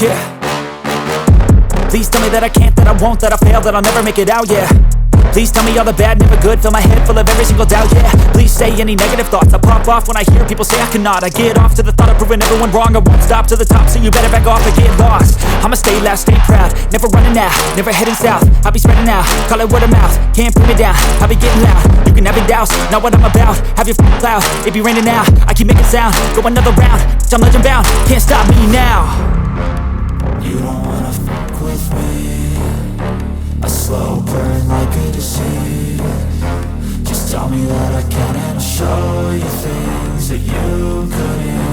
Yeah. Please tell me that I can't, that I won't, that I fail, that I'll never make it out, yeah. Please tell me all the bad, never good, fill my head full of every single doubt, yeah. Please say any negative thoughts, I pop off when I hear people say I cannot. I get off to the thought of proving everyone wrong, I won't stop to the top, so you better back off and get lost. I'ma stay loud, stay proud, never running out, never heading south. I'll be spreading out, call it word of mouth, can't put me down, I'll be getting loud. You can have your doubts, not what I'm about, have your cloud, it be raining now, I keep making sound, go another round, I'm legend bound, can't stop me now. You don't wanna fuck with me, a slow burn like a disease. Just tell me that I can and I'll show you things that you couldn't